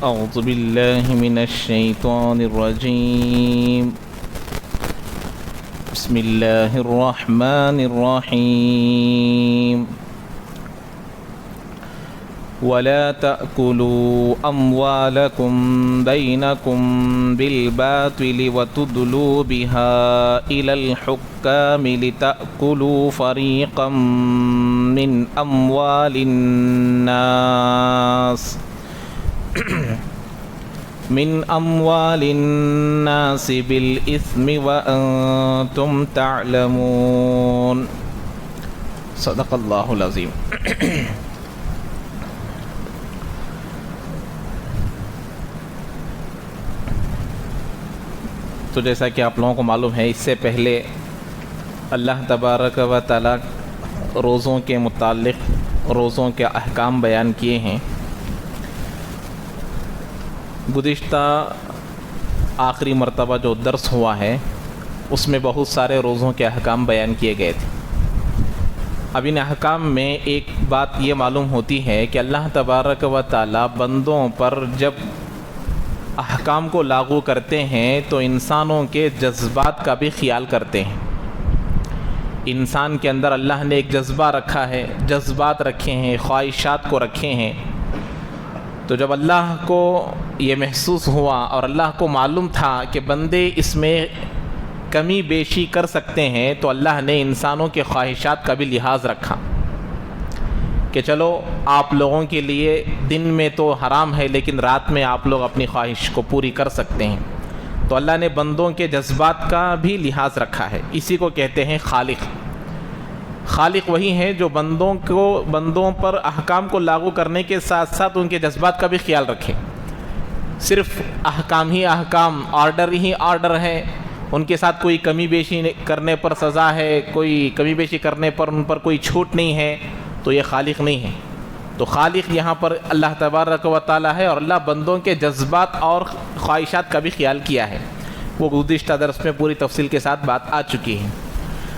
أعوذ بالله من الشيطان الرجيم. بسم الله الرحمن الرحيم. ولا تأكلوا أموالكم بينكم بالباطل وتدلوا بها إلى الحكام لتأكلوا فريقا من أموال الناس بالإثم وأنتم تعلمون. صدق اللہ العظیم. تو جیسا کہ آپ لوگوں کو معلوم ہے، اس سے پہلے اللہ تبارک و تعالیٰ روزوں کے متعلق روزوں کے احکام بیان کیے ہیں. گزشتہ آخری مرتبہ جو درس ہوا ہے اس میں بہت سارے روزوں کے احکام بیان کیے گئے تھے. اب ان احکام میں ایک بات یہ معلوم ہوتی ہے کہ اللہ تبارک و تعالیٰ بندوں پر جب احکام کو لاگو کرتے ہیں تو انسانوں کے جذبات کا بھی خیال کرتے ہیں. انسان کے اندر اللہ نے ایک جذبہ رکھا ہے، جذبات رکھے ہیں، خواہشات کو رکھے ہیں. تو جب اللہ کو یہ محسوس ہوا اور اللہ کو معلوم تھا کہ بندے اس میں کمی بیشی کر سکتے ہیں، تو اللہ نے انسانوں کے خواہشات کا بھی لحاظ رکھا کہ چلو آپ لوگوں کے لیے دن میں تو حرام ہے لیکن رات میں آپ لوگ اپنی خواہش کو پوری کر سکتے ہیں. تو اللہ نے بندوں کے جذبات کا بھی لحاظ رکھا ہے. اسی کو کہتے ہیں خالق. خالق وہی ہے جو بندوں پر احکام کو لاگو کرنے کے ساتھ ساتھ ان کے جذبات کا بھی خیال رکھے. صرف احکام ہی احکام، آرڈر ہی آرڈر ہے، ان کے ساتھ کوئی کمی بیشی کرنے پر سزا ہے، کوئی کمی بیشی کرنے پر ان پر کوئی چھوٹ نہیں ہے، تو یہ خالق نہیں ہے. تو خالق یہاں پر اللہ تبارک و تعالیٰ ہے اور اللہ بندوں کے جذبات اور خواہشات کا بھی خیال کیا ہے. وہ گزشتہ درس میں پوری تفصیل کے ساتھ بات آ چکی ہے.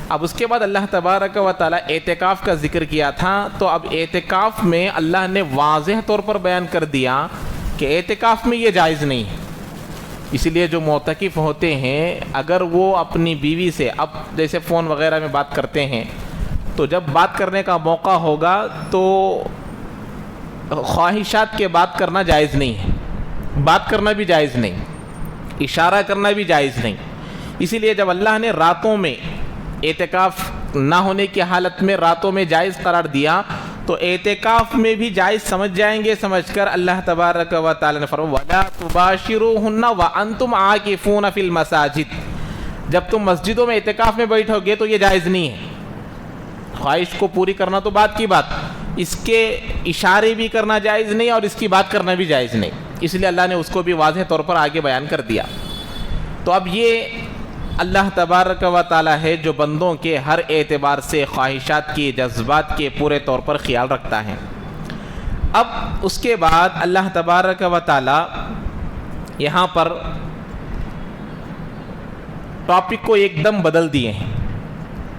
اب اس کے بعد اللہ تبارک و تعالیٰ اعتکاف کا ذکر کیا تھا. تو اب اعتکاف میں اللہ نے واضح طور پر بیان کر دیا کہ اعتکاف میں یہ جائز نہیں ہے. اسی لیے جو معتکف ہوتے ہیں اگر وہ اپنی بیوی سے اب جیسے فون وغیرہ میں بات کرتے ہیں تو جب بات کرنے کا موقع ہوگا تو خواہشات کے بات کرنا جائز نہیں ہے، بات کرنا بھی جائز نہیں، اشارہ کرنا بھی جائز نہیں. اسی لیے جب اللہ نے راتوں میں اعتکاف نہ ہونے کی حالت میں راتوں میں جائز قرار دیا تو اعتکاف میں بھی جائز سمجھ جائیں گے سمجھ کر اللہ تبارک و تعالی نے فرمایا وَلَا تُبَاشِرُوهُنَّ وَأَنْتُمْ عَاكِفُونَ فِي الْمَسَاجِدِ. جب تم مسجدوں میں اعتکاف میں بیٹھو گے تو یہ جائز نہیں ہے. خواہش کو پوری کرنا تو بات کی بات، اس کے اشارے بھی کرنا جائز نہیں اور اس کی بات کرنا بھی جائز نہیں. اس لیے اللہ نے اس کو بھی واضح طور پر آگے بیان کر دیا. تو اب یہ اللہ تبارک و تعالی ہے جو بندوں کے ہر اعتبار سے خواہشات کی، جذبات کے پورے طور پر خیال رکھتا ہے. اب اس کے بعد اللہ تبارک و تعالی یہاں پر ٹاپک کو ایک دم بدل دیے ہیں.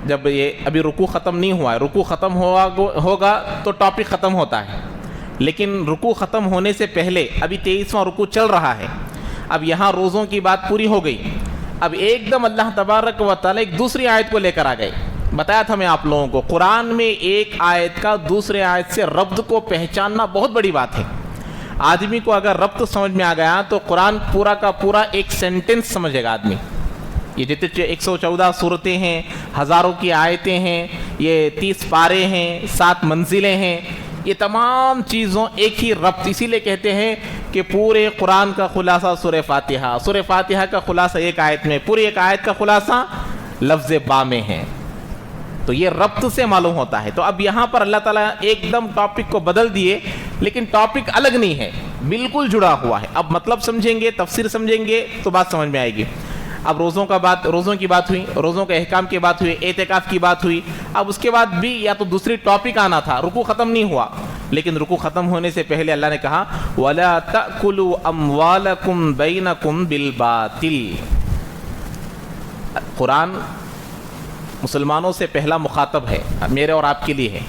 جب یہ ابھی رکوع ختم نہیں ہوا ہے، رکوع ختم ہوگا تو ٹاپک ختم ہوتا ہے، لیکن رکوع ختم ہونے سے پہلے ابھی 23واں رکوع چل رہا ہے. اب یہاں روزوں کی بات پوری ہو گئی. اب ایک دم اللہ تبارک و تعالی ایک دوسری آیت کو لے کر آ گئے. بتایا تھا میں آپ لوگوں کو قرآن میں ایک آیت کا دوسرے آیت سے ربط کو پہچاننا بہت بڑی بات ہے. آدمی کو اگر ربط سمجھ میں آ گیا تو قرآن پورا کا پورا ایک سینٹنس سمجھے گا آدمی. یہ جتنے 114 صورتیں ہیں، ہزاروں کی آیتیں ہیں، یہ 30 پارے ہیں، 7 منزلیں ہیں، یہ تمام چیزوں ایک ہی ربط. اسی لیے کہتے ہیں کہ پورے قرآن کا خلاصہ سورہ فاتحہ، سورہ فاتحہ کا خلاصہ ایک آیت میں، پوری ایک آیت کا خلاصہ لفظ با میں ہے. تو یہ ربط سے معلوم ہوتا ہے. تو اب یہاں پر اللہ تعالیٰ ایک دم ٹاپک کو بدل دیے، لیکن ٹاپک الگ نہیں ہے، بالکل جڑا ہوا ہے. اب مطلب سمجھیں گے، تفسیر سمجھیں گے تو بات سمجھ میں آئے گی. اب روزوں کی بات ہوئی، روزوں کے احکام کی بات ہوئی، اعتکاف کی بات ہوئی. اب اس کے بعد بھی یا تو دوسری ٹاپک آنا تھا. رکوع ختم نہیں ہوا، لیکن رکوع ختم ہونے سے پہلے اللہ نے کہا وَلَا تَأْكُلُوا أَمْوَالَكُمْ بَيْنَكُمْ بِالْبَاطِلِ. قرآن مسلمانوں سے پہلا مخاطب ہے، میرے اور آپ کے لیے ہے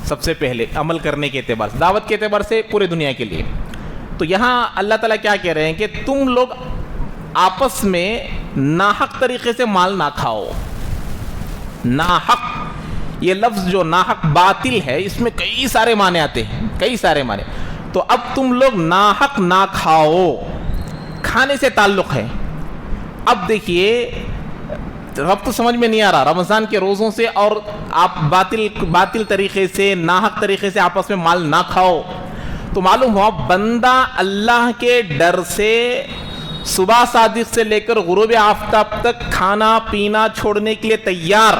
سب سے پہلے، عمل کرنے کے اعتبار سے، دعوت کے اعتبار سے پورے دنیا کے لیے. تو یہاں اللہ تعالیٰ کیا کہہ رہے ہیں کہ تم لوگ آپس میں ناحق طریقے سے مال نہ کھاؤ. ناحق، یہ لفظ جو ناحق باطل ہے، اس میں کئی سارے معنی آتے ہیں، کئی سارے معنی. تو اب تم لوگ ناحق نہ کھاؤ، کھانے سے تعلق ہے. اب دیکھیے ربط سمجھ میں نہیں آ رہا. رمضان کے روزوں سے اور آپ باطل طریقے سے، ناحق طریقے سے آپس میں مال نہ کھاؤ. تو معلوم ہوا بندہ اللہ کے ڈر سے صبح صادق سے لے کر غروب آفتاب تک کھانا پینا چھوڑنے کے لیے تیار.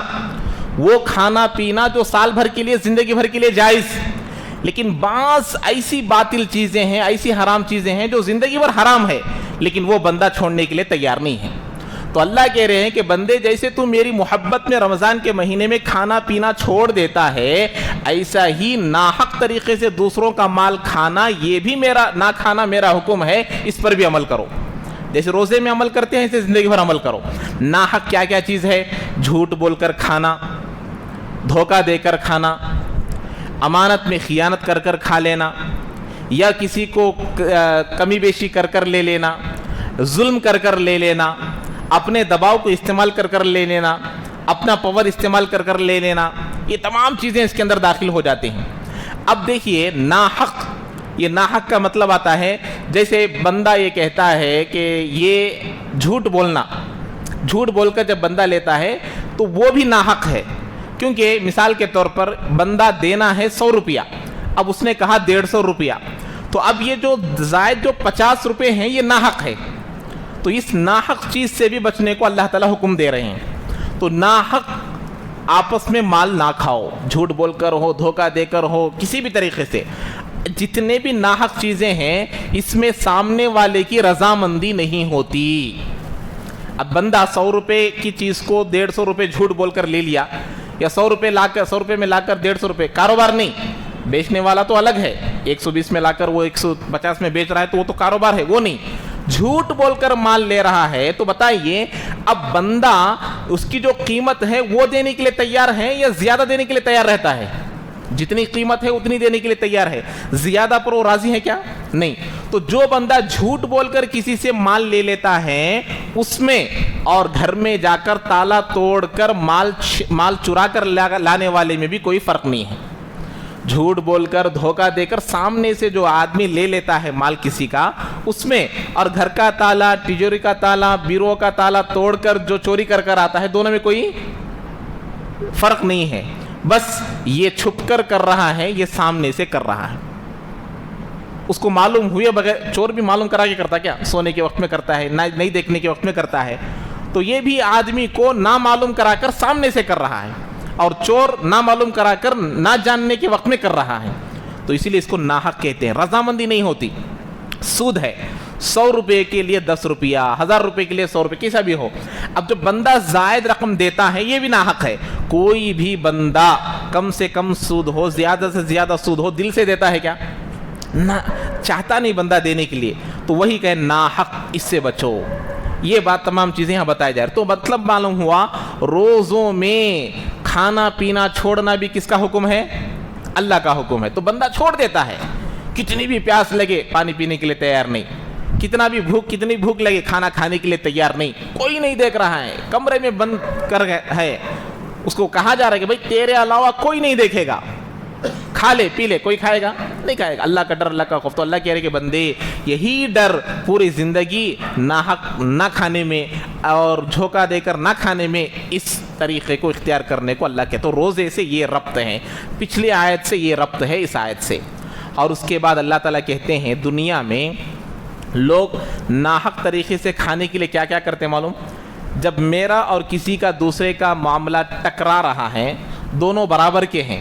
وہ کھانا پینا جو سال بھر کے لیے، زندگی بھر کے لیے جائز. لیکن بعض ایسی باطل چیزیں ہیں، ایسی حرام چیزیں ہیں جو زندگی بھر حرام ہے، لیکن وہ بندہ چھوڑنے کے لیے تیار نہیں ہے. تو اللہ کہہ رہے ہیں کہ بندے جیسے تو میری محبت میں رمضان کے مہینے میں کھانا پینا چھوڑ دیتا ہے، ایسا ہی ناحق طریقے سے دوسروں کا مال کھانا، یہ بھی میرا نہ کھانا میرا حکم ہے، اس پر بھی عمل کرو. جیسے روزے میں عمل کرتے ہیں، اسے زندگی بھر عمل کرو. ناحق کیا کیا چیز ہے؟ جھوٹ بول کر کھانا، دھوکہ دے کر کھانا، امانت میں خیانت کر کر کھا لینا، یا کسی کو کمی بیشی کر کر لے لینا، ظلم کر کر لے لینا، اپنے دباؤ کو استعمال کر کر لے لینا، اپنا پاور استعمال کر کر لے لینا. یہ تمام چیزیں اس کے اندر داخل ہو جاتی ہیں. اب دیکھیے ناحق، یہ ناحق کا مطلب آتا ہے جیسے بندہ یہ کہتا ہے کہ یہ جھوٹ بولنا، جھوٹ بول کر جب بندہ لیتا ہے تو وہ بھی ناحق ہے. کیونکہ مثال کے طور پر بندہ دینا ہے 100 روپیہ، اب اس نے کہا 150 روپیہ، تو اب یہ جو زائد جو 50 روپے ہیں یہ ناحق ہے. تو اس ناحق چیز سے بھی بچنے کو اللہ تعالیٰ حکم دے رہے ہیں. تو ناحق آپس میں مال نہ کھاؤ، جھوٹ بول کر ہو، دھوکہ دے کر ہو، کسی بھی طریقے سے. جتنے بھی ناحق چیزیں ہیں اس میں سامنے والے کی رضامندی نہیں ہوتی. اب بندہ 100 روپے کی چیز کو 150 روپے جھوٹ بول کر لے لیا، یا 100 روپے میں لا کر 150 روپے، کاروبار نہیں. بیچنے والا تو الگ ہے، 120 میں لا کر وہ 150 میں بیچ رہا ہے تو وہ تو کاروبار ہے. وہ نہیں، جھوٹ بول کر مال لے رہا ہے. تو بتائیے اب بندہ اس کی جو قیمت ہے وہ دینے کے لیے تیار ہے یا زیادہ دینے کے لیے تیار رہتا ہے؟ جتنی قیمت ہے اتنی دینے کے لیے تیار ہے. زیادہ پر وہ راضی ہے کیا؟ نہیں. تو جو بندہ جھوٹ بول کر کسی سے مال لے لیتا ہے اس میں، اور گھر میں جا کر تالا توڑ کر مال چرا کر لانے والے میں بھی کوئی فرق نہیں ہے. جھوٹ بول کر، دھوکہ دے کر سامنے سے جو آدمی لے لیتا ہے مال کسی کا، اس میں، اور گھر کا تالا، تجوری کا تالا، بیرو کا تالا توڑ کر جو چوری کر کر آتا ہے، دونوں میں کوئی فرق نہیں ہے. بس یہ چھپ کر کر رہا ہے، یہ سامنے سے کر رہا ہے. اس کو معلوم ہوئے بغیر، چور بھی معلوم کرا کے کرتا کیا؟ سونے کے وقت میں کرتا ہے، نہیں دیکھنے کے وقت میں کرتا ہے. تو یہ بھی آدمی کو نہ معلوم کرا کر سامنے سے کر رہا ہے، اور چور نہ معلوم کرا کر نہ جاننے کے وقت میں کر رہا ہے. تو اسی لیے اس کو ناحق کہتے ہیں. رضامندی نہیں ہوتی. سود ہے، 100 روپے کے لیے 10 روپیہ، 1000 روپے کے لیے 100 روپے، کیسا بھی ہو. اب جو بندہ زائد رقم دیتا ہے یہ بھی ناحق ہے. کوئی بھی بندہ کم سے کم سود ہو، زیادہ سے زیادہ سود ہو، دل سے دیتا ہے کیا؟ نہ، چاہتا نہیں بندہ دینے کے لیے. تو وہی کہ ناحق، اس سے بچو. یہ بات تمام چیزیں یہاں بتائی جا رہی. تو مطلب معلوم ہوا روزوں میں کھانا پینا چھوڑنا بھی کس کا حکم ہے؟ اللہ کا حکم ہے. تو بندہ چھوڑ دیتا ہے. کتنی بھی پیاس لگے پانی پینے کے لیے تیار نہیں، کتنی بھوک لگے کھانا کھانے کے لیے تیار نہیں. کوئی نہیں دیکھ رہا ہے، کمرے میں بند کر ہے. اس کو کہا جا رہا ہے کہ بھائی تیرے علاوہ کوئی نہیں دیکھے گا. کھا لے پی لے، کوئی کھائے گا نہیں کھائے گا. اللہ کا ڈر، اللہ کا خوف. تو اللہ کہہ رہے کہ بندے یہی ڈر پوری زندگی ناحق نہ کھانے میں اور دھوکہ دے کر نہ کھانے میں، اس طریقے کو اختیار کرنے کو اللہ کہتے. تو روزے سے یہ ربط ہے، پچھلی آیت سے یہ ربط ہے اس آیت سے. اور اس کے بعد اللہ تعالیٰ کہتے ہیں دنیا میں لوگ ناحق طریقے سے کھانے کے لیے کیا کیا کرتے ہیں معلوم؟ جب میرا اور کسی کا دوسرے کا معاملہ ٹکرا رہا ہے، دونوں برابر کے ہیں،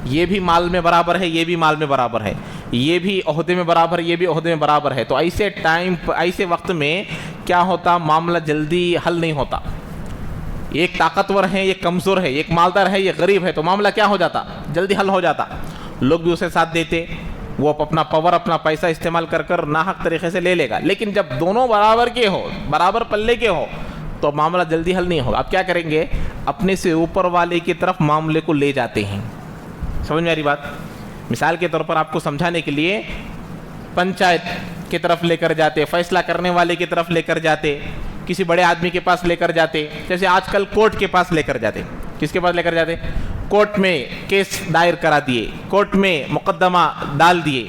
یہ بھی مال میں برابر ہے، یہ بھی مال میں برابر ہے، یہ بھی عہدے میں برابر ہے، یہ بھی عہدے میں برابر ہے، تو ایسے وقت میں کیا ہوتا؟ معاملہ جلدی حل نہیں ہوتا. ایک طاقتور ہے، ایک کمزور ہے، ایک مالدار ہے، یہ غریب ہے، تو معاملہ کیا ہو جاتا؟ جلدی حل ہو جاتا. لوگ بھی اسے ساتھ دیتے، وہ اپنا پاور، اپنا پیسہ استعمال کر کر ناحق طریقے سے لے لے گا. لیکن جب دونوں برابر کے ہو، برابر پلے کے ہو، تو معاملہ جلدی حل نہیں ہوگا. اب کیا کریں گے؟ اپنے سے اوپر والے کی طرف معاملے کو لے جاتے ہیں. سمجھ میں آ رہی بات؟ مثال کے طور پر آپ کو سمجھانے کے لیے پنچایت کی طرف لے کر جاتے، فیصلہ کرنے والے کی طرف لے کر جاتے، کسی بڑے آدمی کے پاس لے کر جاتے. جیسے آج کل کورٹ کے پاس لے کر جاتے. کس کے پاس لے کر جاتے؟ کورٹ میں کیس دائر کرا دیے، کورٹ میں مقدمہ ڈال دیے.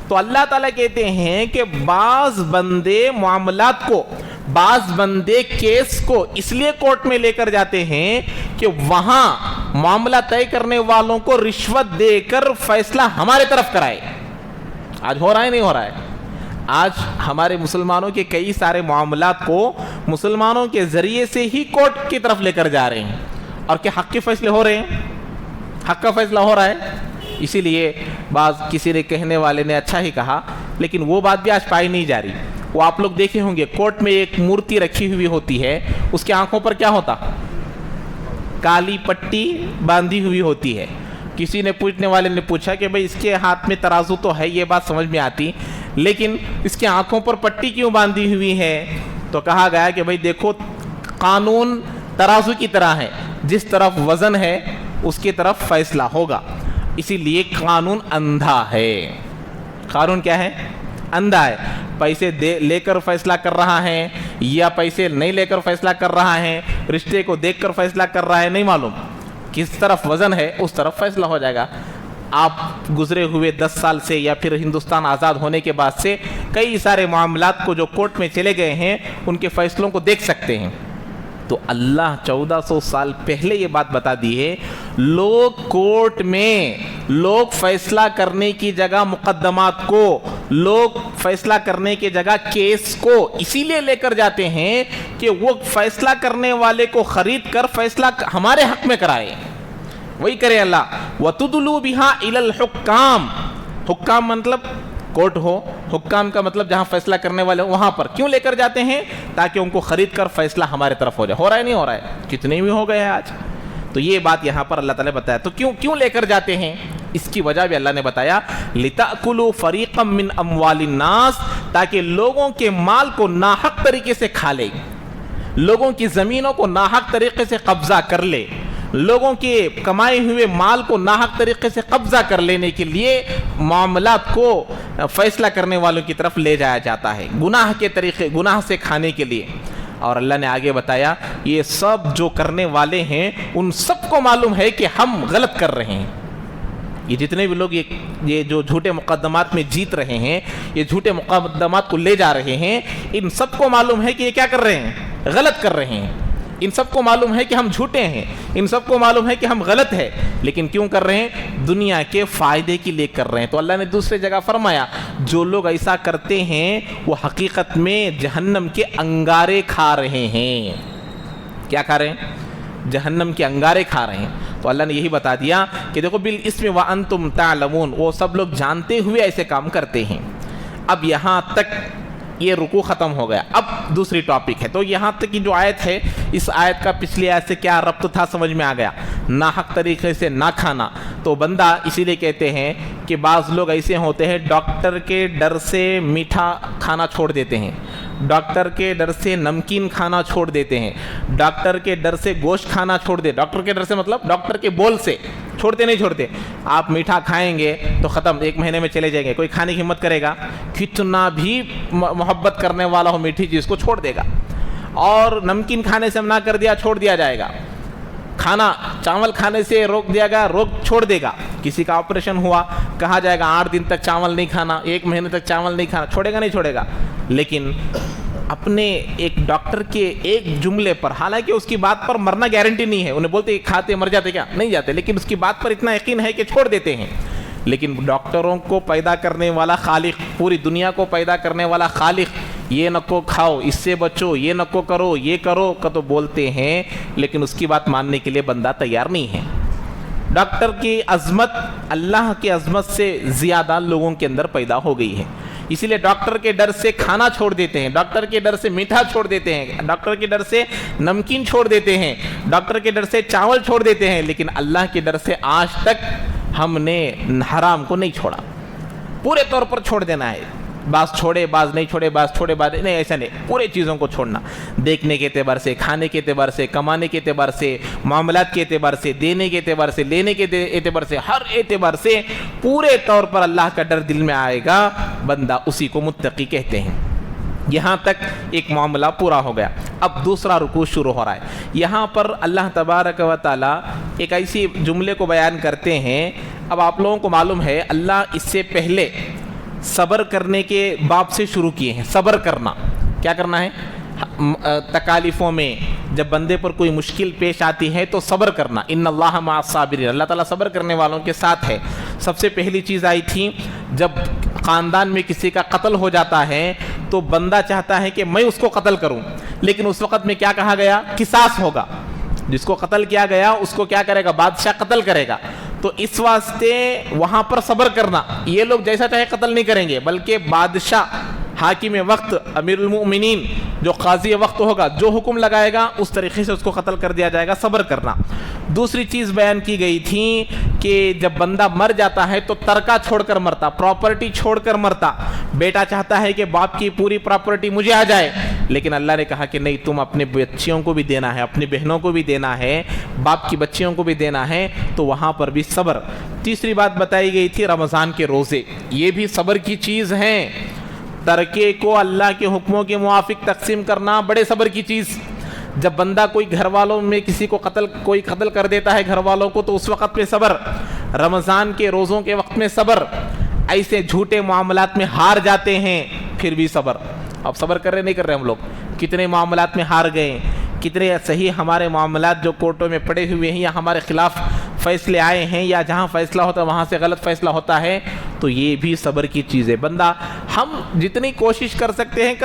تو اللہ تعالیٰ کہتے ہیں کہ بعض بندے معاملات کو، بعض بندے کیس کو اس لیے کورٹ میں لے کر جاتے ہیں کہ وہاں معاملہ طے کرنے والوں کو رشوت دے کر فیصلہ ہمارے طرف کرائے. آج ہو رہا ہے نہیں ہو رہا ہے؟ آج ہمارے مسلمانوں کے کئی سارے معاملات کو مسلمانوں کے ذریعے سے ہی کورٹ کی طرف لے کر جا رہے ہیں، اور کیا حق کے فیصلے ہو رہے ہیں؟ حق کا فیصلہ ہو رہا ہے. اسی لیے بعض کسی نے کہنے والے نے اچھا ہی کہا، لیکن وہ بات بھی آج پائی نہیں جا رہی. وہ آپ لوگ دیکھے ہوں گے، کورٹ میں ایک مورتی رکھی ہوئی ہوتی ہے، اس کے آنکھوں پر کیا ہوتا؟ کالی پٹی باندھی ہوئی ہوتی ہے. کسی نے پوچھنے والے نے پوچھا کہ بھئی اس کے ہاتھ میں ترازو تو ہے، یہ بات سمجھ میں آتی، لیکن اس کے آنکھوں پر پٹی کیوں باندھی ہوئی ہے؟ تو کہا گیا کہ بھئی دیکھو، قانون ترازو کی طرح ہے، جس طرف وزن ہے اس کی طرف فیصلہ ہوگا. اسی لیے قانون اندھا ہے. قانون کیا ہے؟ اندھا ہے. پیسے لے کر فیصلہ کر رہا ہے یا پیسے نہیں لے کر فیصلہ کر رہا ہے، رشتے کو دیکھ کر فیصلہ کر رہا ہے، نہیں معلوم. کس طرف وزن ہے اس طرف فیصلہ ہو جائے گا. آپ گزرے ہوئے 10 سال سے یا پھر ہندوستان آزاد ہونے کے بعد سے کئی سارے معاملات کو جو کورٹ میں چلے گئے ہیں، ان کے فیصلوں کو دیکھ سکتے ہیں. تو اللہ 1400 سال پہلے یہ بات بتا دی ہے، لوگ کورٹ میں، لوگ فیصلہ کرنے کی جگہ مقدمات کو، لوگ فیصلہ کرنے کی جگہ کیس کو اسی لیے لے کر جاتے ہیں کہ وہ فیصلہ کرنے والے کو خرید کر فیصلہ ہمارے حق میں کرائے. وہی کرے اللہ. وَتُدْلُوا بِهَا إِلَى الْحُكَّامِ. حکام مطلب کورٹ ہو، حکام کا مطلب جہاں فیصلہ کرنے والے وہاں پر کیوں لے کر جاتے ہیں؟ تاکہ ان کو خرید کر فیصلہ ہمارے طرف ہو جائے. ہو رہا ہے نہیں ہو رہا ہے؟ کتنے بھی ہو گئے ہیں آج. تو یہ بات یہاں پر اللہ تعالیٰ نے بتایا. تو کیوں لے کر جاتے ہیں؟ اس کی وجہ بھی اللہ نے بتایا، لِتَأْكُلُوا فَرِيقًا مِّنْ أَمْوَالِ النَّاسِ، تاکہ لوگوں کے مال کو ناحق طریقے سے کھا لے، لوگوں کی زمینوں کو ناحق طریقے سے قبضہ کر لے، لوگوں کے کمائے ہوئے مال کو ناحق طریقے سے قبضہ کر لینے کے لیے معاملات کو فیصلہ کرنے والوں کی طرف لے جایا جاتا ہے، گناہ کے طریقے، گناہ سے کھانے کے لیے. اور اللہ نے آگے بتایا، یہ سب جو کرنے والے ہیں ان سب کو معلوم ہے کہ ہم غلط کر رہے ہیں. یہ جتنے بھی لوگ یہ جو جھوٹے مقدمات میں جیت رہے ہیں، یہ جھوٹے مقدمات کو لے جا رہے ہیں، ان سب کو معلوم ہے کہ یہ کیا کر رہے ہیں؟ غلط کر رہے ہیں. ان سب کو معلوم ہے کہ ہم جھوٹے ہیں، ان سب کو معلوم ہے کہ ہم غلط ہیں، لیکن کیوں کر رہے ہیں؟ دنیا کے فائدے کے لیے کر رہے ہیں. تو اللہ نے دوسری جگہ فرمایا، جو لوگ ایسا کرتے ہیں وہ حقیقت میں جہنم کے انگارے کھا رہے ہیں. کیا کھا رہے ہیں؟ جہنم کے انگارے کھا رہے ہیں. تو اللہ نے یہی بتا دیا کہ دیکھو بالاسم وانتم تعلمون، وہ سب لوگ جانتے ہوئے ایسے کام کرتے ہیں. اب یہاں تک یہ رکوع ختم ہو گیا. اب دوسری ٹاپک ہے. تو یہاں تک کی جو آیت ہے، اس آیت کا پچھلی آیت سے کیا ربط تھا سمجھ میں آ گیا. ناحق طریقے سے نہ کھانا. تو بندہ اسی لیے کہتے ہیں کہ بعض لوگ ایسے ہوتے ہیں ڈاکٹر کے ڈر سے میٹھا کھانا چھوڑ دیتے ہیں، ڈاکٹر کے ڈر سے نمکین کھانا چھوڑ دیتے ہیں، ڈاکٹر کے ڈر سے گوشت کھانا چھوڑ دے. ڈاکٹر کے ڈر سے مطلب ڈاکٹر کے بول سے چھوڑتے نہیں چھوڑتے. آپ میٹھا کھائیں گے تو ختم، 1 مہینے میں چلے جائیں گے. کوئی کھانے کی ہمت کرے گا؟ کتنا بھی محبت کرنے والا ہو میٹھی چیز کو چھوڑ دے گا. اور نمکین کھانے سے منع کر دیا، چھوڑ دیا جائے گا. کھانا چاول کھانے سے روک دیا گیا، چھوڑ دے گا. کسی کا آپریشن ہوا، کہا جائے گا 8 دن تک چاول نہیں کھانا، 1 مہینے تک چاول نہیں کھانا، چھوڑے گا نہیں چھوڑے گا. لیکن اپنے ایک ڈاکٹر کے ایک جملے پر، حالانکہ اس کی بات پر مرنا گارنٹی نہیں ہے، انہیں بولتے کھاتے مر جاتے کیا؟ نہیں جاتے، لیکن اس کی بات پر اتنا یقین ہے کہ چھوڑ دیتے ہیں. لیکن ڈاکٹروں کو پیدا کرنے والا خالق، پوری دنیا کو پیدا کرنے والا خالق، یہ نکو کھاؤ، اس سے بچو، یہ نکو کرو، یہ کرو کا تو بولتے ہیں، لیکن اس کی بات ماننے کے لیے بندہ تیار نہیں ہے. ڈاکٹر کی عظمت اللہ کی عظمت سے زیادہ لوگوں کے اندر پیدا ہو گئی ہے. اسی لیے ڈاکٹر کے ڈر سے کھانا چھوڑ دیتے ہیں، ڈاکٹر کے ڈر سے میٹھا چھوڑ دیتے ہیں، ڈاکٹر کے ڈر سے نمکین چھوڑ دیتے ہیں، ڈاکٹر کے ڈر سے چاول چھوڑ دیتے ہیں. لیکن اللہ کے ڈر سے آج تک ہم نے حرام کو نہیں چھوڑا. پورے طور پر چھوڑ دینا ہے، بعض چھوڑے بعض نہیں چھوڑے، بعض چھوڑے بعض نہیں، ایسا نہیں. پورے چیزوں کو چھوڑنا، دیکھنے کے اعتبار سے، کھانے کے اعتبار سے، کمانے کے اعتبار سے، معاملات کے اعتبار سے، دینے کے اعتبار سے، لینے کے اعتبار سے، ہر اعتبار سے پورے طور پر اللہ کا ڈر دل میں آئے گا، بندہ اسی کو متقی کہتے ہیں. یہاں تک ایک معاملہ پورا ہو گیا. اب دوسرا رکوع شروع ہو رہا ہے. یہاں پر اللہ تبارک و تعالی ایک ایسی جملے کو بیان کرتے ہیں. اب آپ لوگوں کو معلوم ہے اللہ اس سے پہلے صبر کرنے کے باب سے شروع کیے ہیں. صبر کرنا کیا کرنا ہے؟ تکالیفوں میں جب بندے پر کوئی مشکل پیش آتی ہے تو صبر کرنا. ان اللہ مع الصابرین، اللہ تعالیٰ صبر کرنے والوں کے ساتھ ہے. سب سے پہلی چیز آئی تھی جب خاندان میں کسی کا قتل ہو جاتا ہے تو بندہ چاہتا ہے کہ میں اس کو قتل کروں، لیکن اس وقت میں کیا کہا گیا؟ قصاص ہوگا. جس کو قتل کیا گیا اس کو کیا کرے گا؟ بادشاہ قتل کرے گا. تو اس واسطے وہاں پر صبر کرنا. یہ لوگ جیسا چاہے قتل نہیں کریں گے، بلکہ بادشاہ حاکم وقت امیر المؤمنین جو قاضی وقت ہوگا، جو حکم لگائے گا اس طریقے سے اس کو قتل کر دیا جائے گا. صبر کرنا. دوسری چیز بیان کی گئی تھی کہ جب بندہ مر جاتا ہے تو ترکہ چھوڑ کر مرتا، پراپرٹی چھوڑ کر مرتا. بیٹا چاہتا ہے کہ باپ کی پوری پراپرٹی مجھے آ جائے، لیکن اللہ نے کہا کہ نہیں، تم اپنے بچیوں کو بھی دینا ہے، اپنی بہنوں کو بھی دینا ہے، باپ کی بچیوں کو بھی دینا ہے. تو وہاں پر بھی صبر. تیسری بات بتائی گئی تھی رمضان کے روزے، یہ بھی صبر کی چیز ہیں. ترکے کو اللہ کے حکموں کے موافق تقسیم کرنا بڑے صبر کی چیز. جب بندہ کوئی گھر والوں میں کسی کو کوئی قتل کر دیتا ہے گھر والوں کو، تو اس وقت پہ صبر. رمضان کے روزوں کے وقت میں صبر. ایسے جھوٹے معاملات میں ہار جاتے ہیں پھر بھی صبر. اب صبر کر رہے نہیں کر رہے ہم لوگ؟ کتنے معاملات میں ہار گئے، کتنے صحیح ہمارے معاملات جو کورٹوں میں پڑے ہوئے ہیں یا ہمارے خلاف فیصلے آئے ہیں، یا جہاں فیصلہ ہوتا ہے وہاں سے غلط فیصلہ ہوتا ہے. تو یہ بھی صبر کی چیز ہے. بندہ ہم جتنی کوشش کر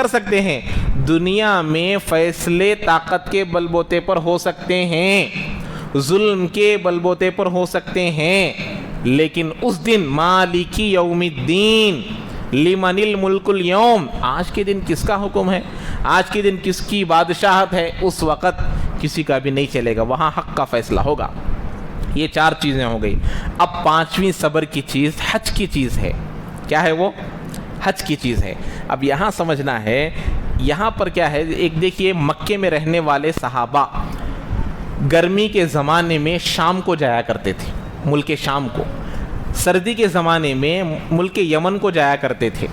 سکتے ہیں. دنیا میں فیصلے طاقت کے بل بوتے پر ہو سکتے ہیں، ظلم کے بل بوتے پر ہو سکتے ہیں، لیکن اس دن مالک یوم الدین لمن الملک اليوم، آج کے دن کس کا حکم ہے، آج کے دن کس کی بادشاہت ہے، اس وقت کسی کا بھی نہیں چلے گا، وہاں حق کا فیصلہ ہوگا. یہ 4 چیزیں ہو گئی. اب 5ویں صبر کی چیز حج کی چیز ہے. کیا ہے وہ؟ حج کی چیز ہے. اب یہاں سمجھنا ہے، یہاں پر کیا ہے، ایک دیکھیے مکے میں رہنے والے صحابہ گرمی کے زمانے میں شام کو جایا کرتے تھے، ملک شام کو. سردی کے زمانے میں ملک یمن کو جایا کرتے تھے.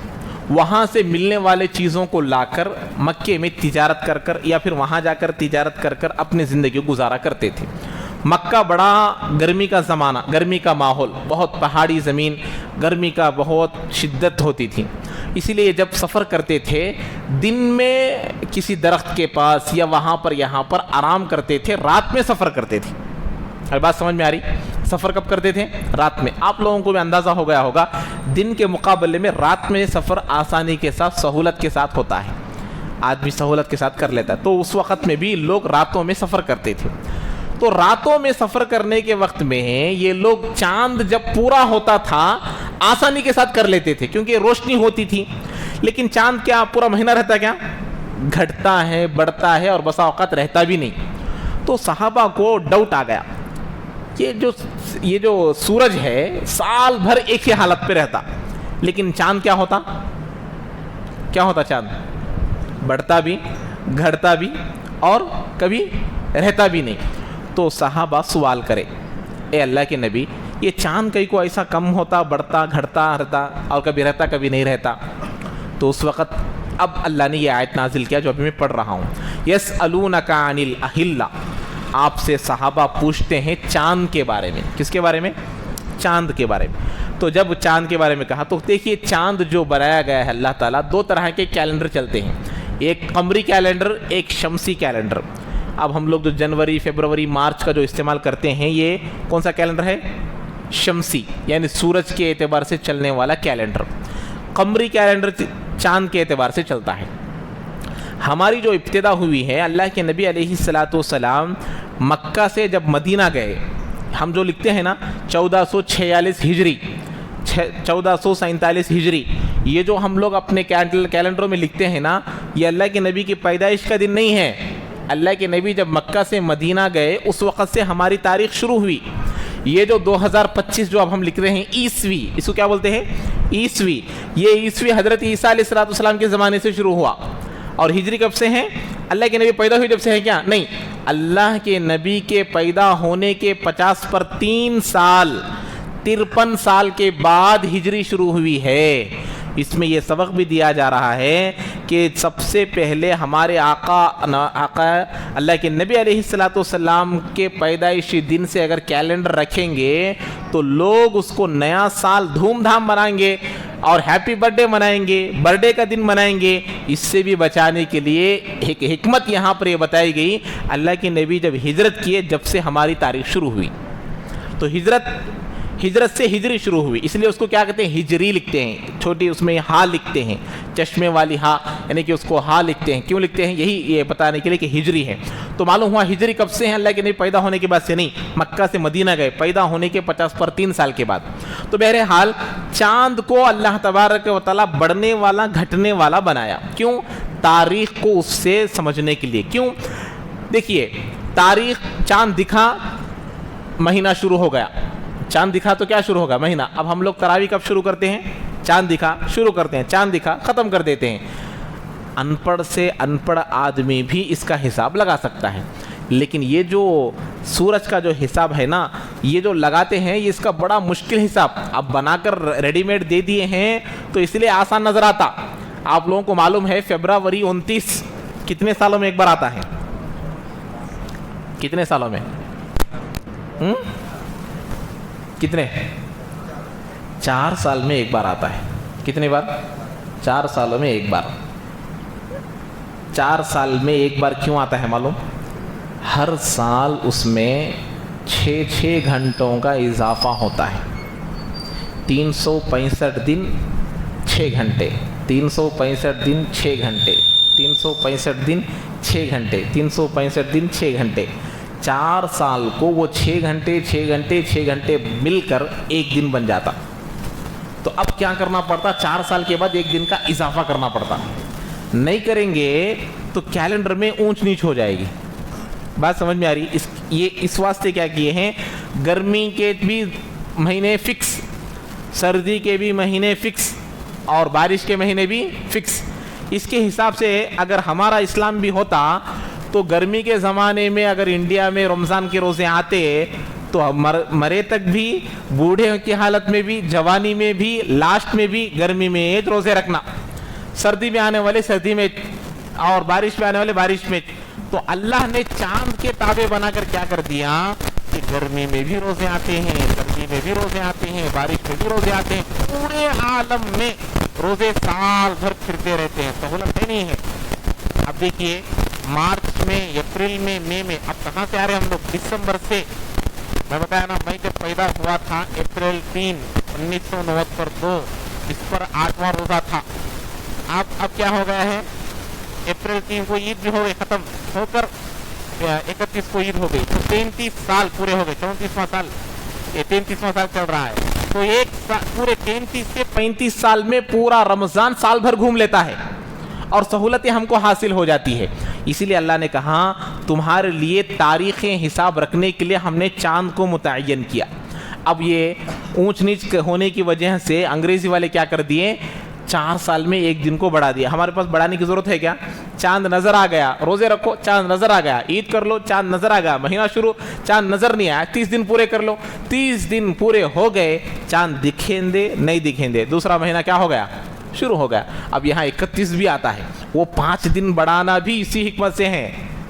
وہاں سے ملنے والے چیزوں کو لا کر مکے میں تجارت کر یا پھر وہاں جا کر تجارت کر اپنی زندگی گزارا کرتے تھے. مکہ بڑا گرمی کا زمانہ، گرمی کا ماحول، بہت پہاڑی زمین، گرمی کا بہت شدت ہوتی تھی. اسی لیے جب سفر کرتے تھے دن میں کسی درخت کے پاس یا وہاں پر یہاں پر آرام کرتے تھے، رات میں سفر کرتے تھے. ہر بات سمجھ میں آ رہی؟ سفر کب کرتے تھے؟ رات میں. آپ لوگوں کو بھی اندازہ ہو گیا ہوگا دن کے مقابلے میں رات میں سفر آسانی کے ساتھ، سہولت کے ساتھ ہوتا ہے، آدمی سہولت کے ساتھ کر لیتا ہے. تو اس وقت میں بھی لوگ راتوں میں سفر کرتے تھے. تو راتوں میں سفر کرنے کے وقت میں یہ لوگ چاند جب پورا ہوتا تھا آسانی کے ساتھ کر لیتے تھے، کیونکہ روشنی ہوتی تھی. لیکن چاند کیا پورا مہینہ رہتا؟ کیا گھٹتا ہے، بڑھتا ہے، اور بسا اوقات رہتا بھی نہیں. تو صحابہ کو ڈاؤٹ آ گیا، یہ جو سورج ہے سال بھر ایک ہی حالت پہ رہتا، لیکن چاند کیا ہوتا؟ چاند بڑھتا بھی، گھٹتا بھی، اور کبھی رہتا بھی نہیں. تو صحابہ سوال کرے، اے اللہ کے نبی، یہ چاند کئی کو ایسا کم ہوتا، بڑھتا، گھٹتا رہتا، اور کبھی رہتا کبھی نہیں رہتا. تو اس وقت اب اللہ نے یہ آیت نازل کیا جو ابھی میں پڑھ رہا ہوں، یسألونک عن الأہلہ، آپ سے صحابہ پوچھتے ہیں چاند کے بارے میں. کس کے بارے میں؟ چاند کے بارے میں. تو جب چاند کے بارے میں کہا تو دیکھیے چاند جو بنایا گیا ہے اللہ تعالیٰ، دو طرح کے کیلنڈر چلتے ہیں، ایک قمری کیلنڈر، ایک شمسی کیلنڈر. اب ہم لوگ جو جنوری، فیبروری، مارچ کا جو استعمال کرتے ہیں یہ کون سا کیلنڈر ہے؟ شمسی، یعنی سورج کے اعتبار سے چلنے والا کیلنڈر. قمری کیلنڈر چاند کے اعتبار سے چلتا ہے. ہماری جو ابتدا ہوئی ہے، اللہ کے نبی علیہ الصلاۃ والسلام مکہ سے جب مدینہ گئے، ہم جو لکھتے ہیں نا 1446 ہجری، 1447 ہجری، یہ جو ہم لوگ اپنے کیلنڈروں میں لکھتے ہیں نا، یہ اللہ کے نبی کی پیدائش کا دن نہیں ہے. اللہ کے نبی جب مکہ سے مدینہ گئے اس وقت سے ہماری تاریخ شروع ہوئی. یہ جو 2025 جو اب ہم لکھ رہے ہیں عیسوی، اس کو کیا بولتے ہیں؟ عیسوی. یہ عیسوی حضرت عیسیٰ علیہ السلام کے زمانے سے شروع ہوا. اور ہجری کب سے ہیں؟ اللہ کے نبی پیدا ہوئے جب سے ہے کیا؟ نہیں، اللہ کے نبی کے پیدا ہونے کے 50 پر 3 سال 53 سال کے بعد ہجری شروع ہوئی ہے. اس میں یہ سبق بھی دیا جا رہا ہے کہ سب سے پہلے ہمارے آقا اللہ کے نبی علیہ الصلاۃ والسلام کے پیدائشی دن سے اگر کیلنڈر رکھیں گے تو لوگ اس کو نیا سال دھوم دھام منائیں گے اور ہیپی برتھ ڈے منائیں گے، برتھ ڈے کا دن منائیں گے. اس سے بھی بچانے کے لیے ایک حکمت یہاں پر یہ بتائی گئی، اللہ کے نبی جب ہجرت کیے جب سے ہماری تاریخ شروع ہوئی. تو ہجرت سے ہجری شروع ہوئی، اس لیے اس کو کیا کہتے ہیں؟ ہجری لکھتے ہیں، چھوٹی اس میں ہاں لکھتے ہیں، چشمے والی ہاں، یعنی کہ اس کو ہاں لکھتے ہیں. کیوں لکھتے ہیں؟ یہی یہ بتانے کے لیے کہ ہجری ہے. تو معلوم ہوا ہجری کب سے ہے؟ اللہ کے نبی پیدا ہونے کے بعد سے نہیں، مکہ سے مدینہ گئے پیدا ہونے کے 50 پر 3 سال کے بعد. تو بہرحال چاند کو اللہ تبارک و تعالیٰ بڑھنے والا گھٹنے والا بنایا. کیوں؟ تاریخ کو اس سے سمجھنے کے لیے. کیوں؟ دیکھیے تاریخ، چاند دکھا مہینہ شروع ہو گیا، چاند دکھا تو کیا شروع ہوگا؟ مہینہ. اب ہم لوگ تراویح کب شروع کرتے ہیں؟ چاند دکھا شروع کرتے ہیں، چاند دکھا ختم کر دیتے ہیں. ان پڑھ سے ان پڑھ آدمی بھی اس کا حساب لگا سکتا ہے، لیکن یہ جو سورج کا جو حساب ہے نا، یہ جو لگاتے ہیں یہ اس کا بڑا مشکل حساب. اب بنا کر ریڈی میڈ دے دیے ہیں تو اس لیے آسان نظر آتا. آپ لوگوں کو معلوم ہے فیبروری 29 کتنے سالوں میں ایک بار آتا ہے؟ کتنے سالوں میں؟ کتنے؟ 4 سال میں ایک بار آتا ہے. کتنے بار؟ 4 سالوں میں ایک بار. 4 سال میں ایک بار کیوں آتا ہے معلوم؟ ہر سال اس میں 6 گھنٹوں کا اضافہ ہوتا ہے. 365 دن 6 گھنٹے، 365 دن 6 گھنٹے، 365 دن 6 گھنٹے، 365 دن 6 گھنٹے. 4 سال کو وہ 6 گھنٹے 6 گھنٹے 6 گھنٹے مل کر ایک دن بن جاتا. تو اب کیا کرنا پڑتا؟ 4 سال کے بعد ایک دن کا اضافہ کرنا پڑتا. نہیں کریں گے تو کیلنڈر میں اونچ نیچ ہو جائے گی. بات سمجھ میں آ رہی؟ یہ اس واسطے کیا کیے ہیں، گرمی کے بھی مہینے فکس، سردی کے بھی مہینے فکس، اور بارش کے مہینے بھی فکس. اس کے حساب سے اگر ہمارا اسلام بھی ہوتا تو گرمی کے زمانے میں اگر انڈیا میں رمضان کے روزے آتے تو مرے تک بھی، بوڑھے کی حالت میں بھی، جوانی میں بھی، لاسٹ میں بھی گرمی میں روزے رکھنا، سردی میں آنے والے سردی میں، اور بارش میں آنے والے بارش میں. تو اللہ نے چاند کے تابع بنا کر کیا کر دیا کہ گرمی میں بھی روزے آتے ہیں، سردی میں بھی روزے آتے ہیں، بارش میں بھی روزے آتے ہیں. پورے عالم میں روزے سال بھر پھرتے رہتے ہیں. سہولت ہے نہیں ہے. اب دیکھیے مارچ میں، اپریل میں، مئی میں، اب کہاں سے آ رہے ہیں ہم لوگ؟ دسمبر سے. میں بتایا نا، میں جب پیدا ہوا تھا اپریل 3 1992، اس پر 8واں روزہ تھا. اب کیا ہو گیا ہے؟ اپریل 3 کو عید بھی ہو گئی، ختم ہو کر 31 کو عید ہو گئی. تو 33 سال پورے ہو گئے. 34واں سال، یہ 33واں سال چل رہا ہے. تو ایک پورے 33 سے 35 سال میں پورا رمضان سال بھر گھوم لیتا ہے اور سہولتیں ہم کو حاصل ہو جاتی ہے. اسی لیے اللہ نے کہا تمہارے لیے تاریخیں حساب رکھنے کے لیے ہم نے چاند کو متعین کیا. اب یہ اونچ نیچ ہونے کی وجہ سے انگریزی والے کیا کر دیے، 4 سال میں ایک دن کو بڑھا دیا. ہمارے پاس بڑھانے کی ضرورت ہے کیا؟ چاند نظر آ گیا، روزے رکھو، چاند نظر آ گیا، عید کر لو، چاند نظر آ گیا، مہینہ شروع، چاند نظر نہیں آیا، 30 دن پورے کر لو. 30 دن پورے ہو گئے، چاند دکھیں دے نہیں دکھیں دے، دوسرا مہینہ کیا ہو گیا؟ شروع ہو گیا. اب یہاں 31 بھی آتا ہے، وہ 5 دن بڑھانا بھی اسی حکمت سے ہے.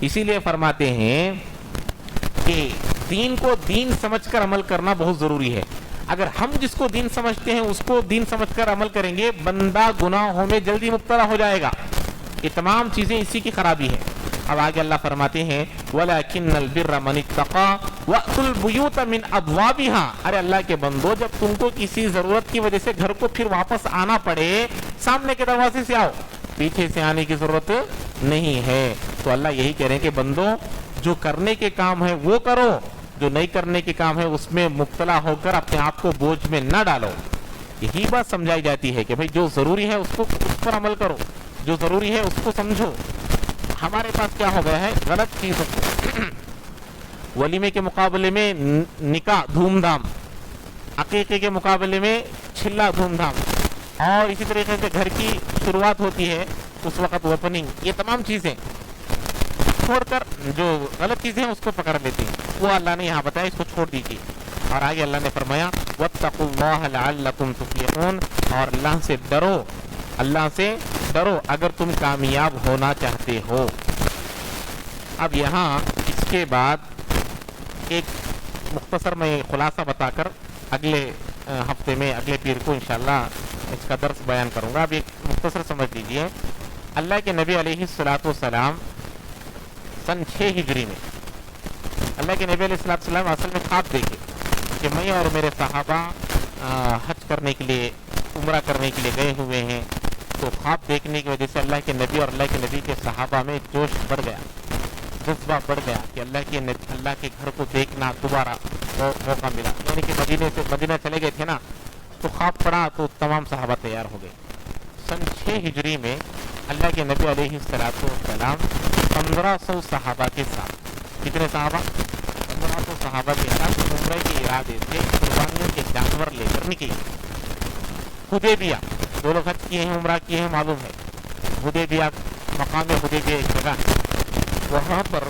اسی لیے فرماتے ہیں کہ دین کو دین سمجھ کر عمل کرنا بہت ضروری ہے. اگر ہم جس کو دین سمجھتے ہیں اس کو دین سمجھ کر عمل کریں گے, بندہ گناہوں میں جلدی مبتلا ہو جائے گا. یہ تمام چیزیں اسی کی خرابی ہے. اب آگے اللہ فرماتے ہیں وَلَكِنَّ الْبِرَّ مَنِ اتَّقَىٰ وَأْتُوا الْبُيُوتَ مِنْ أَبْوَابِهَا. ارے اللہ کے بندو, جب تم کو کسی ضرورت کی وجہ سے گھر کو پھر واپس آنا پڑے, سامنے کے دروازے سے آؤ, پیچھے سے آنے کی ضرورت نہیں ہے. تو اللہ یہی کہہ رہے ہیں کہ بندو, جو کرنے کے کام ہے وہ کرو, جو نہیں کرنے کے کام ہے اس میں مبتلا ہو کر اپنے آپ کو بوجھ میں نہ ڈالو. یہی بات سمجھائی جاتی ہے کہ بھئی جو ضروری ہے اس پر عمل کرو, جو ضروری ہے اس کو سمجھو. ہمارے پاس کیا ہو گیا ہے, غلط چیزوں کو ولیمے کے مقابلے میں نکاح دھوم دھام, عقیقے کے مقابلے میں چھلا دھوم دھام, اور اسی طریقے سے گھر کی شروعات ہوتی ہے اس وقت اوپننگ, یہ تمام چیزیں چھوڑ کر جو غلط چیزیں ہیں اس کو پکڑ لیتے ہیں. وہ اللہ نے یہاں بتایا, اس کو چھوڑ دیجیے. اور آگے اللہ نے فرمایا وَاتَّقُوا اللَّهَ لَعَلَّكُمْ تُفْلِحُونَ, اور اللہ سے ڈرو, اللہ سے ڈرو اگر تم کامیاب ہونا چاہتے ہو. اب یہاں اس کے بعد ایک مختصر میں خلاصہ بتا کر اگلے ہفتے میں, اگلے پیر کو انشاءاللہ اس کا درس بیان کروں گا. اب ایک مختصر سمجھ لیجیے. اللہ کے نبی علیہ الصلوۃ والسلام سن 6 ہجری میں اللہ کے نبی علیہ الصلوۃ والسلام اصل میں خواب دیکھے کہ میں اور میرے صحابہ حج کرنے کے لیے, عمرہ کرنے کے لیے گئے ہوئے ہیں. تو خواب دیکھنے کی وجہ سے اللہ کے نبی اور اللہ کے نبی کے صحابہ میں جوش بڑھ گیا, جذبہ بڑھ گیا کہ اللہ کے گھر کو دیکھنا دوبارہ موقع ملا. یعنی کہ مدینہ چلے گئے تھے نا, تو خواب پڑا تو تمام صحابہ تیار ہو گئے. سن 6 ہجری میں اللہ کے نبی علیہ الصلوۃ والسلام 1500 صحابہ کے ساتھ, کتنے صحابہ, 1500 صحابہ کے ساتھ عمرہ کے ارادے سے قربانیوں کے جانور لے کر نکلے. حدیبیہ, دو لوگ حج کیے ہیں, عمرہ کیے ہیں, معلوم ہے. حدیبیہ, مقام حدیبیہ ایک جگہ ہے, وہاں پر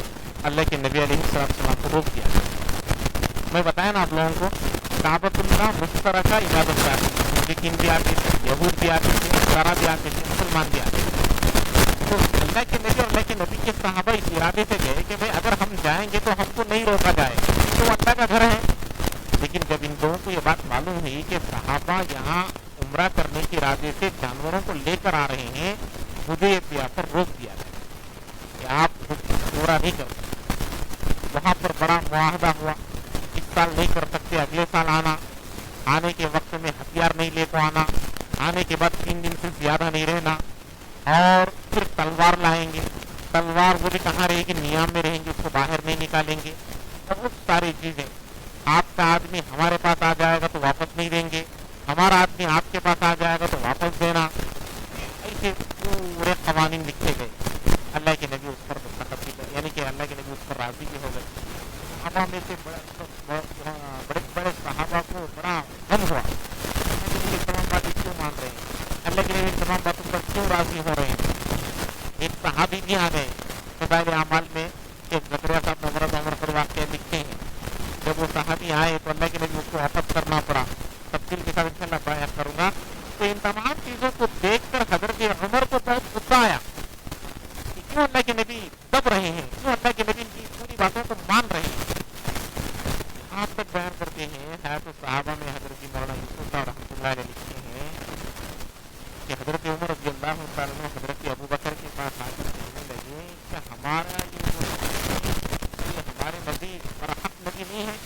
اللہ کے نبی علیہ السلام کو روک دیا. میں بتایا نا آپ لوگوں کو, کعبۃ اللہ مشترکہ عبادت گاہ, مشرکین بھی آتے تھے, یہود بھی آتے تھے, نصارا بھی آتے تھے, مسلمان بھی آتے تھے. تو اللہ کے نبی اور اللہ کے نبی کے صحابہ اس ارادے سے گئے کہ بھئی اگر ہم جائیں گے تو ہم کو نہیں روکا جائے, تو اللہ کا گھر ہے. لیکن جب ان لوگوں کو یہ بات معلوم ہوئی کہ صحابہ یہاں عمرہ کرنے کے ارادے سے جانوروں کو لے کر آ رہے ہیں, حدیبیہ پر روک دیا گیا کہ آپ عمرہ نہیں کر سکتے. وہاں پر بڑا معاہدہ ہوا, اس سال نہیں کر سکتے, اگلے سال آنا, آنے کے وقت میں ہتھیار نہیں لے کو آنا, آنے کے بعد 3 دن سے زیادہ نہیں رہنا, اور پھر تلوار لائیں گے. تلوار وہ بھی کہاں رہے گی, نیام میں رہیں گے, اس کو باہر نہیں نکالیں گے. بہت ساری چیزیں. آپ کا آدمی ہمارے پاس آ جائے گا تو واپس نہیں دیں گے, ہمارا آدمی آپ کے پاس آ جائے گا تو واپس دینا. ایسے پورے قوانین لکھے گئے. اللہ کے نبی اس پر دستخط بھی کر, یعنی کہ اللہ کے نبی اس پر راضی بھی ہو گئے. صحابہ میں سے بڑے بڑے صحابہ کو بڑا غم ہوا, تمام باتیں کیوں مان رہے ہیں, اللہ کے نبی تمام باتوں پر کیوں راضی ہو رہے ہیں. ایک صحابی بھی آ گئے فضائل اعمال میں, کہ زکریا صاحب عمر پر واقعہ لکھتے ہیں. جب وہ صحابی آئے تو اللہ کے نبی اس کو واپس کرنا پڑا. تفصیل کے ساتھ انشاءاللہ بیان کروں گا. تو ان تمام چیزوں کو دیکھ کر حضرت عمر کو بہت غصہ آیا کہ کیوں اللہ کے نبی دب رہے ہیں, کیوں اللہ کے نبی ان کی پوری باتوں کو مان رہے ہیں. آپ تک بیان کرتے ہیں حیات الصحابہ میں حضرت مولانا یوسف صاحب رحمۃ اللہ علیہ لکھتے ہیں کہ حضرت عمر رضی اللہ تعالیٰ عنہ حضرت ابو بکر کے پاس آ کر کہنے لگے کہ ہمارا یہ ہمارے نبی برحق نبی نہیں ہے,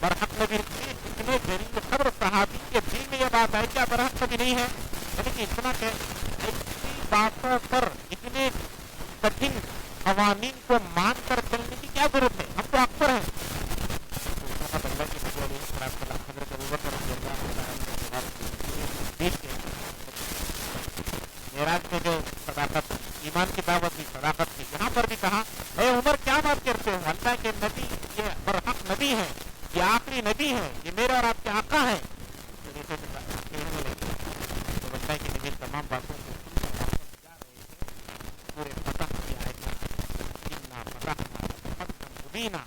برحق نبی اتنے غریب قدر صحابی کے دل میں یہ بات ہے کیا برحق نبی نہیں ہے. یعنی کہ اتنا کہ ایسی باتوں پر اتنے کٹھن قوانین کو مان کر چلنے کی کیا ضرورت ہے, ہم تو اکثر ہیں. اللہ کے نبی علیہ السلام حضرت ابو بکر رضی اللہ عنہ دیکھ کے معراج میں جو صداقت, ایمان کی دعوت کی صداقت تھی, یہاں پر بھی کہا اے عمر کیا بات کرتے ہو, اللہ کے نبی یہ برحق نبی ہے, یہ آخری نبی ہے, یہ میرے اور آپ کے آقا ہیں. کہنے لگے تو اللہ کے نبی تمام باتوں کو جا رہے تھے. پورے فتح کی مبینہ,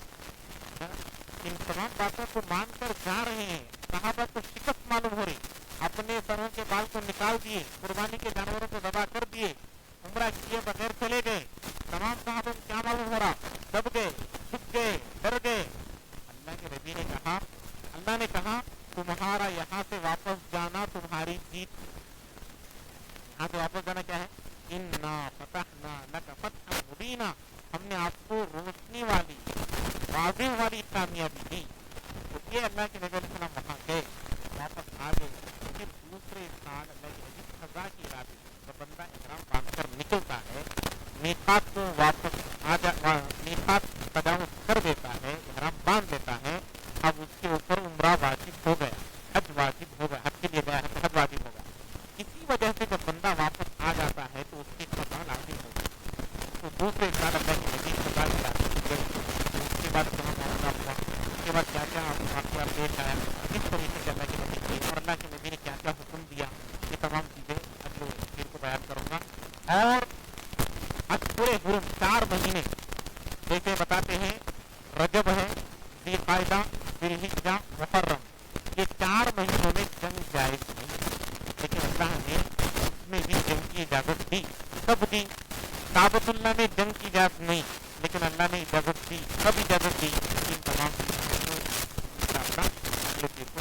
ان تمام باتوں کو مان کر جا رہے ہیں. صحابہ کو شکست معلوم ہو رہی, اپنے سروں کے بال کو نکال دیے, قربانی کے جانوروں کو ذبح کر دیے, عمرہ کیے بغیر چلے گئے. تمام صحابہ کو کیا معلوم ہو رہا؟ دب گئے، جھک گئے، ڈر گئے. اللہ کے نبی نے کہا، اللہ نے کہا تمہارا یہاں سے واپس جانا تمہاری جیت. یہاں سے واپس جانا کیا ہے؟ اِنَّا فَتَحْنَا لَكَ فَتْحًا مُبِينًا، ہم نے آپ کو روشنی والی واضح والی کامیابی دی. تو یہ اللہ کے نبی علیہ السلام وہاں گئے، واپس آ گئے. پھر دوسرے سال اللہ کے نبی قضا کی رات جب بندہ احرام باندھ کر نکلتا ہے، میقات کو واپس میقات تجاوز کر دیتا ہے، احرام باندھ لیتا ہے، اب اس کے اوپر عمرہ واجب ہو گیا، حج واجب ہو گیا، حج کے لیے گیا ہے تو حج واجب ہوگا. اسی وجہ سے جب بندہ واپس آ جاتا ہے تو اس کی قضا لازم ہوگی. تو دوسرے سال اللہ کے نبی قضا کی رات گئے. اس کے بعد کہاں معاملہ ہوا، اس کے بعد کیا کیا واقعہ پیش آیا، کس طریقے سے اللہ کے نبی کیے اور اللہ کے نبی نے کیا کیا حکم دیا، یہ تمام چیزیں اگلے پھر کو بیان کروں گا. اور اشہر حرم 4 مہینے جیسے بتاتے ہیں، رجب ہے، ذی القعدہ، ذی الحجہ، محرم، یہ 4 مہینوں میں جنگ جائز نہیں. لیکن اللہ نے اس میں بھی جنگ کی اجازت دی. کب دی؟ کعبۃ اللہ میں جنگ کی اجازت نہیں، لیکن اللہ نے اجازت دی. کب اجازت دی؟ ان تمام چیزوں کو انشاءاللہ اگلے پھر کو